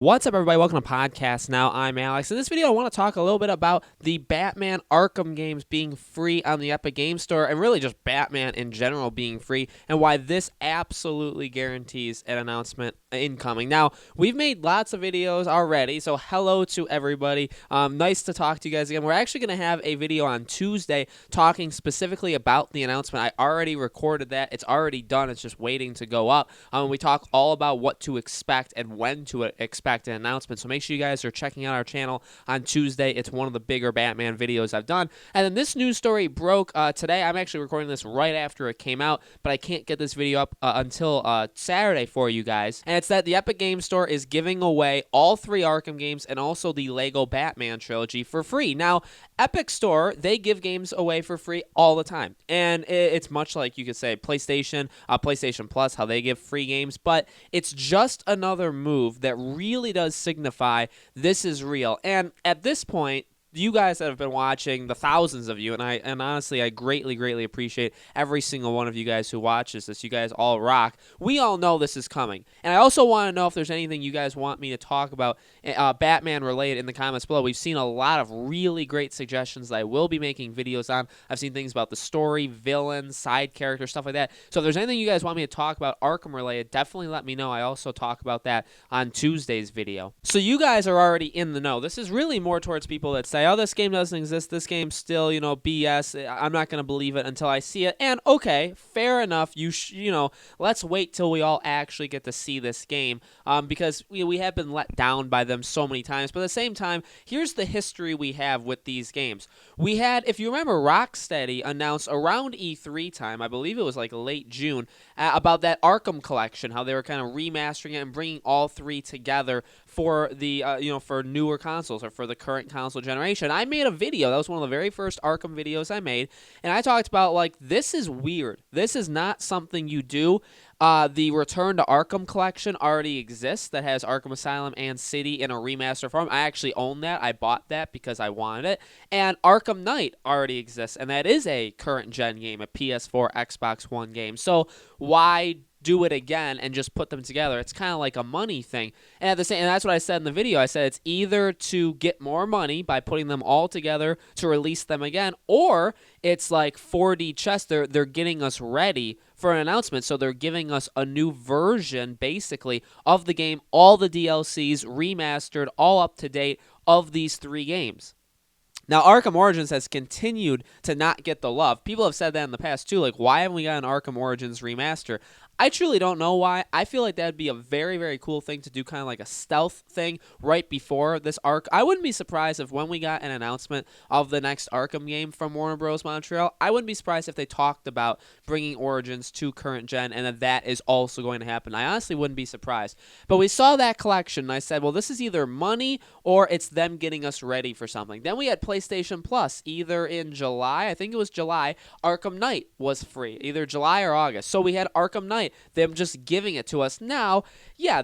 What's up, everybody? Welcome to Podcast Now. I'm Alex. In this video, I want to talk a little bit about the Batman Arkham games being free on the Epic Game Store, and really just Batman in general being free, and why this absolutely guarantees an announcement incoming. Now, we've made lots of videos already, so hello to everybody. Nice to talk to you guys again. We're actually going to have a video on Tuesday talking specifically about the announcement. I already recorded that. It's already done. It's just waiting to go up. We talk all about what to expect and when to expect an announcement, so make sure you guys are checking out our channel on Tuesday. It's one of the bigger Batman videos I've done. And then this news story broke today. I'm actually recording this right after it came out, but I can't get this video up until Saturday for you guys. And it's that the Epic Game Store is giving away all 3 Arkham games and also the Lego Batman trilogy for free. Now, Epic Store, they give games away for free all the time, and it's much like, you could say, PlayStation Plus, how they give free games, but it's just another move that really does signify this is real. And at this point, you guys that have been watching, the thousands of you, and honestly, I greatly appreciate every single one of you guys who watches this. You guys all rock. We all know this is coming. And I also want to know if there's anything you guys want me to talk about Batman related in the comments below. We've seen a lot of really great suggestions that I will be making videos on. I've seen things about the story, villains, side characters, stuff like that. So if there's anything you guys want me to talk about Arkham related, definitely let me know. I also talk about that on Tuesday's video. So you guys are already in the know. This is really more towards people that say, oh, this game doesn't exist, this game's still, BS, I'm not going to believe it until I see it. And okay, fair enough, let's wait till we all actually get to see this game, because we have been let down by them so many times. But at the same time, here's the history we have with these games. We had, if you remember, Rocksteady announced around E3 time, I believe it was like late June, about that Arkham collection, how they were kind of remastering it and bringing all 3 together for the for newer consoles, or for the current console generation. I made a video. That was one of the very first Arkham videos I made, and I talked about, like, this is weird. This is not something you do. The Return to Arkham collection already exists, that has Arkham Asylum and City in a remaster form. I actually own that. I bought that because I wanted it. And Arkham Knight already exists, and that is a current gen game, a PS4, Xbox One game. So why do it again and just put them together? It's kind of like a money thing. And and that's what I said in the video. I said it's either to get more money by putting them all together to release them again, or it's like 4D chess. They're getting us ready for an announcement. So they're giving us a new version, basically, of the game, all the DLCs remastered, all up to date, of these 3 games. Now, Arkham Origins has continued to not get the love. People have said that in the past, too. Like, why haven't we got an Arkham Origins remaster? I truly don't know why. I feel like that would be a very cool thing to do, kind of like a stealth thing right before this Ark. I wouldn't be surprised if when we got an announcement of the next Arkham game from Warner Bros. Montreal, I wouldn't be surprised if they talked about bringing Origins to current gen, and that is also going to happen. I honestly wouldn't be surprised. But we saw that collection, and I said, well, this is either money or it's them getting us ready for something. Then we had PlayStation Plus, either in July, I think it was July, Arkham Knight was free, either July or August. So we had Arkham Knight, them just giving it to us. Now, yeah,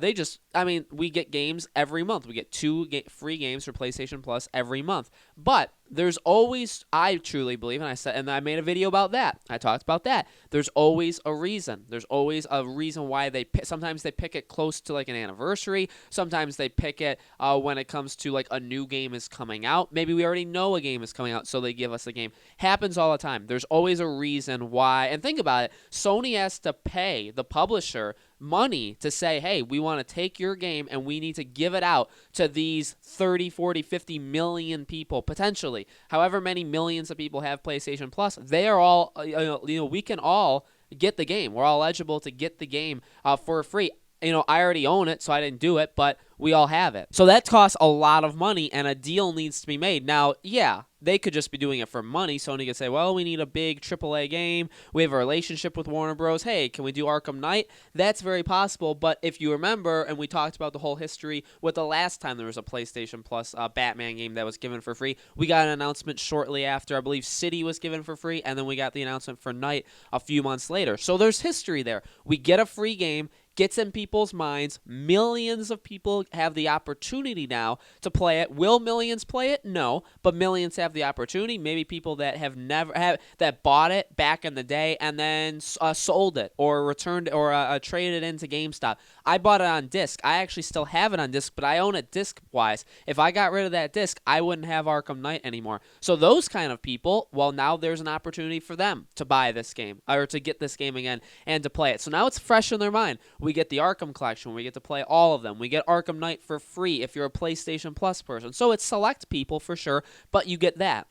we get games every month. We get 2 free games for PlayStation Plus every month. But there's always, I truly believe, and I made a video about that. I talked about that. There's always a reason. There's always a reason why sometimes they pick it close to like an anniversary. Sometimes they pick it when it comes to like a new game is coming out. Maybe we already know a game is coming out, so they give us a game. Happens all the time. There's always a reason why. And think about it. Sony has to pay the publisher money to say, hey, we want to take your game and we need to give it out to these 30, 40, 50 million people, potentially. However many millions of people have PlayStation Plus, they are all, we can all get the game. We're all eligible to get the game for free. I already own it, so I didn't do it, but we all have it. So that costs a lot of money, and a deal needs to be made. Now, yeah, they could just be doing it for money. Sony could say, well, we need a big AAA game. We have a relationship with Warner Bros. Hey, can we do Arkham Knight? That's very possible. But if you remember, and we talked about the whole history with the last time there was a PlayStation Plus Batman game that was given for free, we got an announcement shortly after. I believe City was given for free, and then we got the announcement for Knight a few months later. So there's history there. We get a free game. gets in people's minds. Millions of people have the opportunity now to play it. Will millions play it? No, but millions have the opportunity. Maybe people that have never that bought it back in the day and then sold it or returned or traded it into GameStop. I bought it on disc. I actually still have it on disc, but I own it disc-wise. If I got rid of that disc, I wouldn't have Arkham Knight anymore. So those kind of people, well, now there's an opportunity for them to buy this game or to get this game again and to play it. So now it's fresh in their mind. We get the Arkham collection. We get to play all of them. We get Arkham Knight for free if you're a PlayStation Plus person. So it's select people for sure, but you get that.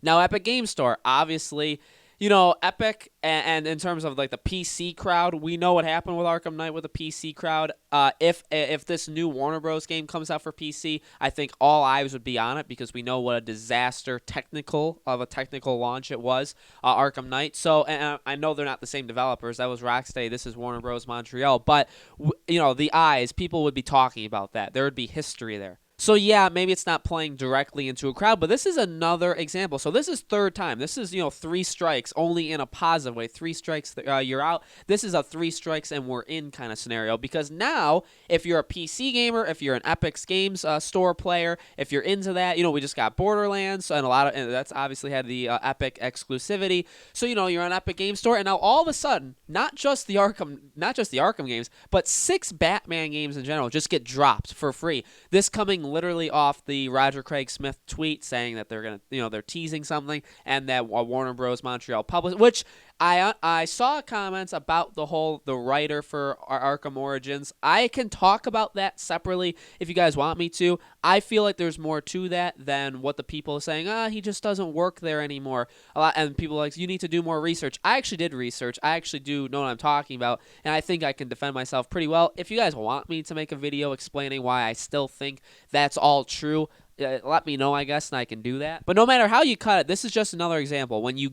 Now, Epic Game Store, obviously, Epic, and in terms of like the PC crowd, we know what happened with Arkham Knight with the PC crowd. If this new Warner Bros. Game comes out for PC, I think all eyes would be on it because we know what a disaster technical launch it was, Arkham Knight. So, and I know they're not the same developers. That was Rocksteady. This is Warner Bros. Montreal. But, the eyes, people would be talking about that. There would be history there. So yeah, maybe it's not playing directly into a crowd, but this is another example. So this is third time. This is, 3 strikes, only in a positive way. 3 strikes, you're out. This is a 3 strikes and we're in kind of scenario because now, if you're a PC gamer, if you're an Epic Games Store player, if you're into that, we just got Borderlands and and that's obviously had the Epic exclusivity. So you're on Epic Games Store, and now all of a sudden, not just the Arkham games, but 6 Batman games in general just get dropped for free. This coming literally off the Roger Craig Smith tweet saying that they're gonna, they're teasing something, and that Warner Bros. Montreal published, which I saw comments about the writer for Arkham Origins. I can talk about that separately if you guys want me to. I feel like there's more to that than what the people are saying. He just doesn't work there anymore. And people are like, you need to do more research. I actually did research. I actually do know what I'm talking about, and I think I can defend myself pretty well. If you guys want me to make a video explaining why I still think that's all true, let me know, I guess, and I can do that. But no matter how you cut it, this is just another example. When you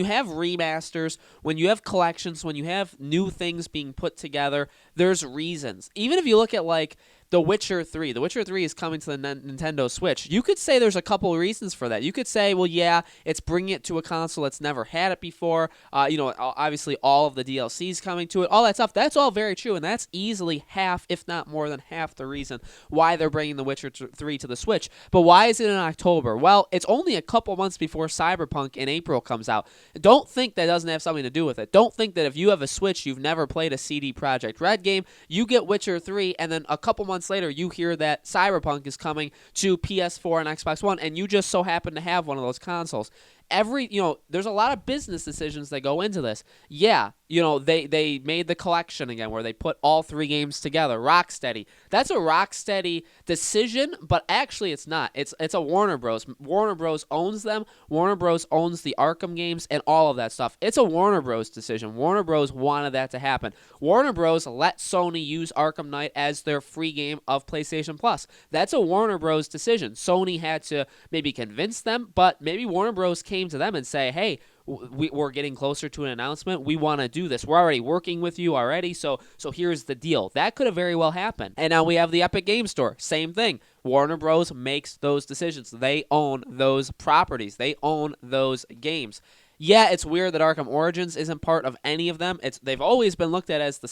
have remasters, when you have collections, when you have new things being put together, there's reasons. Even if you look at like The Witcher 3. The Witcher 3 is coming to the Nintendo Switch. You could say there's a couple of reasons for that. You could say, well, yeah, it's bringing it to a console that's never had it before. Obviously all of the DLCs coming to it, all that stuff. That's all very true, and that's easily half, if not more than half, the reason why they're bringing The Witcher 3 to the Switch. But why is it in October? Well, it's only a couple months before Cyberpunk in April comes out. Don't think that doesn't have something to do with it. Don't think that if you have a Switch, you've never played a CD Projekt Red game, you get Witcher 3, and then a couple months later, you hear that Cyberpunk is coming to PS4 and Xbox One, and you just so happen to have one of those consoles. There's a lot of business decisions that go into this. Yeah, they made the collection again where they put all 3 games together. Rocksteady. That's a Rocksteady decision, but actually it's not. It's a Warner Bros. Warner Bros. Owns them. Warner Bros. Owns the Arkham games and all of that stuff. It's a Warner Bros. Decision. Warner Bros. Wanted that to happen. Warner Bros. Let Sony use Arkham Knight as their free game of PlayStation Plus. That's a Warner Bros. Decision. Sony had to maybe convince them, but maybe Warner Bros. Came to them and say, hey, we're getting closer to an announcement. We want to do this. We're already working with you already, so here's the deal. That could have very well happened. And now we have the Epic Game Store. Same thing. Warner Bros. Makes those decisions. They own those properties. They own those games. Yeah, it's weird that Arkham Origins isn't part of any of them. They've always been looked at as the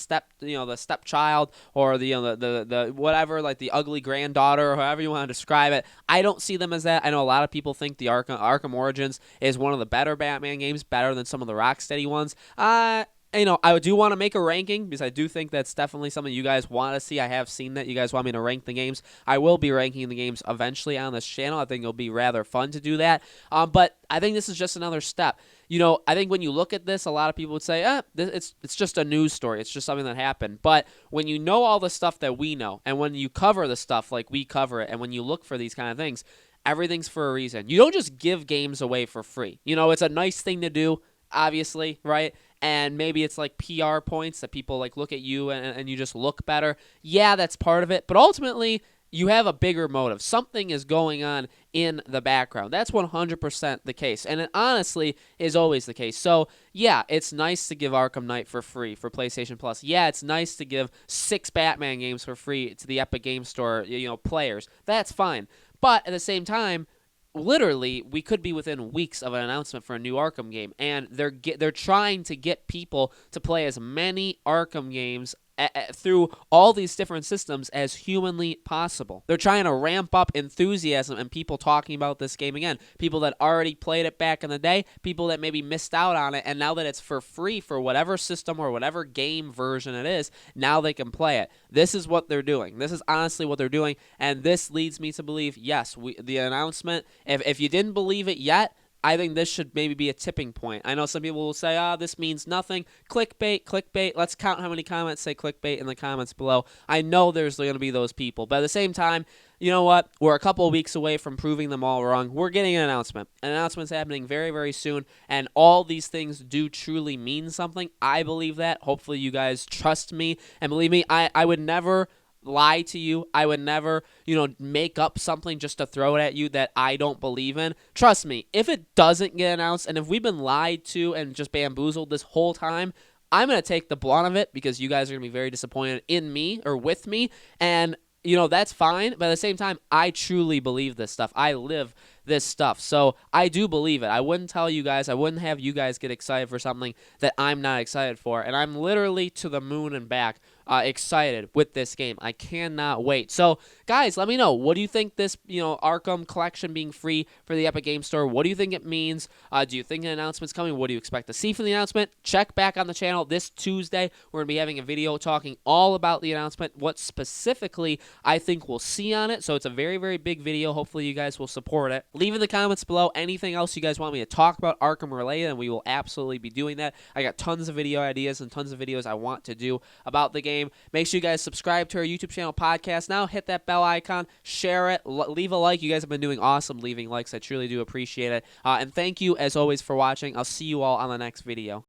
stepchild or the whatever, like the ugly granddaughter or however you want to describe it. I don't see them as that. I know a lot of people think the Arkham Origins is one of the better Batman games, better than some of the Rocksteady ones. I do want to make a ranking because I do think that's definitely something you guys want to see. I have seen that. You guys want me to rank the games. I will be ranking the games eventually on this channel. I think it'll be rather fun to do that. But I think this is just another step. I think when you look at this, a lot of people would say, it's just a news story. It's just something that happened. But when you know all the stuff that we know, and when you cover the stuff like we cover it, and when you look for these kind of things, everything's for a reason. You don't just give games away for free. It's a nice thing to do, obviously, right? And maybe it's like PR points that people like look at you and you just look better. Yeah, that's part of it. But ultimately, you have a bigger motive. Something is going on in the background. That's 100% the case. And it honestly is always the case. So, yeah, it's nice to give Arkham Knight for free for PlayStation Plus. Yeah, it's nice to give 6 Batman games for free to the Epic Game Store, players. That's fine. But at the same time, literally we could be within weeks of an announcement for a new Arkham game, and they're trying to get people to play as many Arkham games through all these different systems as humanly possible. They're trying to ramp up enthusiasm and people talking about this game again. People that already played it back in the day, people that maybe missed out on it, and now that it's for free for whatever system or whatever game version it is, now they can play it. This is what they're doing. This is honestly what they're doing, and this leads me to believe, yes, the announcement, if you didn't believe it yet, I think this should maybe be a tipping point. I know some people will say, this means nothing. Clickbait, clickbait. Let's count how many comments say clickbait in the comments below. I know there's going to be those people. But at the same time, you know what? We're a couple of weeks away from proving them all wrong. We're getting an announcement. An announcement's happening very, very soon. And all these things do truly mean something. I believe that. Hopefully you guys trust me. And believe me, I would never lie to you. I would never, make up something just to throw it at you that I don't believe in. Trust me, if it doesn't get announced and if we've been lied to and just bamboozled this whole time, I'm going to take the blunt of it because you guys are going to be very disappointed in me or with me. And that's fine. But at the same time, I truly believe this stuff. I live this stuff. So I do believe it. I wouldn't tell you guys. I wouldn't have you guys get excited for something that I'm not excited for. And I'm literally to the moon and back excited with this game. I cannot wait. So guys, let me know. What do you think this, Arkham collection being free for the Epic Game Store? What do you think it means? Do you think an announcement's coming? What do you expect to see from the announcement? Check back on the channel this Tuesday. We're going to be having a video talking all about the announcement, what specifically I think we'll see on it. So it's a very, very big video. Hopefully you guys will support it. Leave in the comments below anything else you guys want me to talk about Arkham related, and we will absolutely be doing that. I got tons of video ideas and tons of videos I want to do about the game. Make sure you guys subscribe to our YouTube channel podcast now. Hit that bell icon. Share it. Leave a like. You guys have been doing awesome leaving likes. I truly do appreciate it. And thank you, as always, for watching. I'll see you all on the next video.